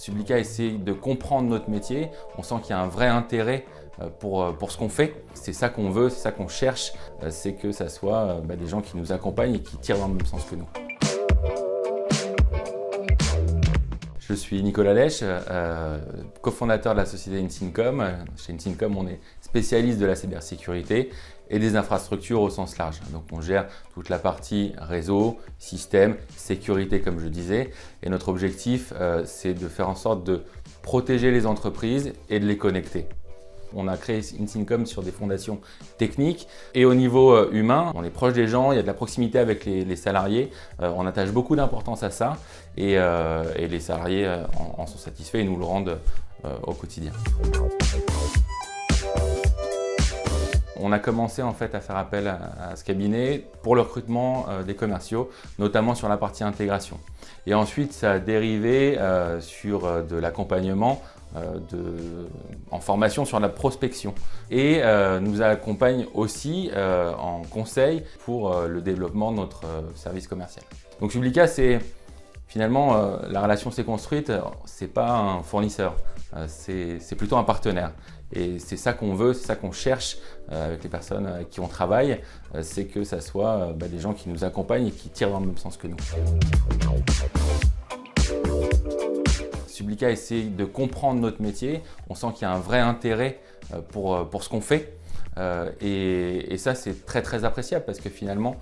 Sublica essaie de comprendre notre métier. On sent qu'il y a un vrai intérêt pour ce qu'on fait. C'est ça qu'on veut, c'est ça qu'on cherche, c'est que ça soit des gens qui nous accompagnent et qui tirent dans le même sens que nous. Je suis Nicolas Lèche, cofondateur de la société Insyncom. Chez Insyncom, on est spécialiste de la cybersécurité et des infrastructures au sens large. Donc on gère toute la partie réseau, système, sécurité comme je disais. Et notre objectif, c'est de faire en sorte de protéger les entreprises et de les connecter. On a créé Insyncom sur des fondations techniques et au niveau humain, on est proche des gens, il y a de la proximité avec les salariés, on attache beaucoup d'importance à ça et les salariés en sont satisfaits et nous le rendent au quotidien. On a commencé en fait à faire appel à ce cabinet pour le recrutement des commerciaux, notamment sur la partie intégration. Et ensuite, ça a dérivé sur de l'accompagnement en formation sur la prospection. Et nous accompagne aussi en conseil pour le développement de notre service commercial. Donc Sublica, c'est finalement la relation s'est construite, c'est pas un fournisseur, c'est plutôt un partenaire. Et c'est ça qu'on veut, c'est ça qu'on cherche avec les personnes avec qui on travaille, c'est que ça soit des gens qui nous accompagnent et qui tirent dans le même sens que nous. Sublica essaie de comprendre notre métier, on sent qu'il y a un vrai intérêt pour ce qu'on fait. Et ça, c'est très appréciable parce que finalement,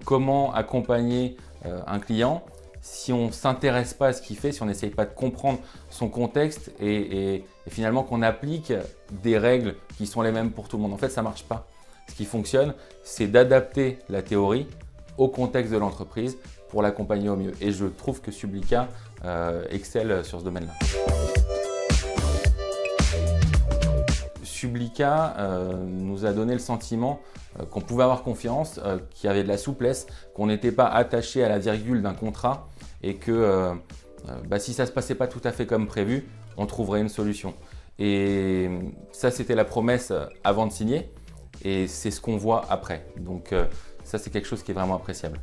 comment accompagner un client si on ne s'intéresse pas à ce qu'il fait, si on n'essaye pas de comprendre son contexte et finalement qu'on applique des règles qui sont les mêmes pour tout le monde. En fait, ça ne marche pas. Ce qui fonctionne, c'est d'adapter la théorie au contexte de l'entreprise pour l'accompagner au mieux. Et je trouve que Sublica excelle sur ce domaine-là. Sublica nous a donné le sentiment qu'on pouvait avoir confiance, qu'il y avait de la souplesse, qu'on n'était pas attaché à la virgule d'un contrat et que si ça ne se passait pas tout à fait comme prévu, on trouverait une solution. Et ça, c'était la promesse avant de signer et c'est ce qu'on voit après. Donc ça, c'est quelque chose qui est vraiment appréciable.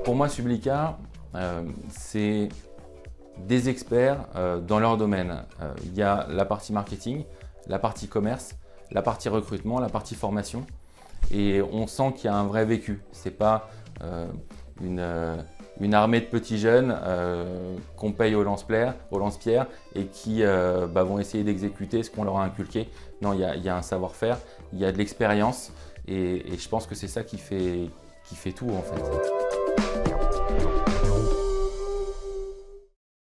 Pour moi, Sublica, c'est des experts dans leur domaine. Il y a la partie marketing, la partie commerce, la partie recrutement, la partie formation. Et on sent qu'il y a un vrai vécu. Ce n'est pas une armée de petits jeunes qu'on paye au lance-pierre et qui vont essayer d'exécuter ce qu'on leur a inculqué. Non, il y a un savoir-faire, il y a de l'expérience et je pense que c'est ça qui fait tout en fait.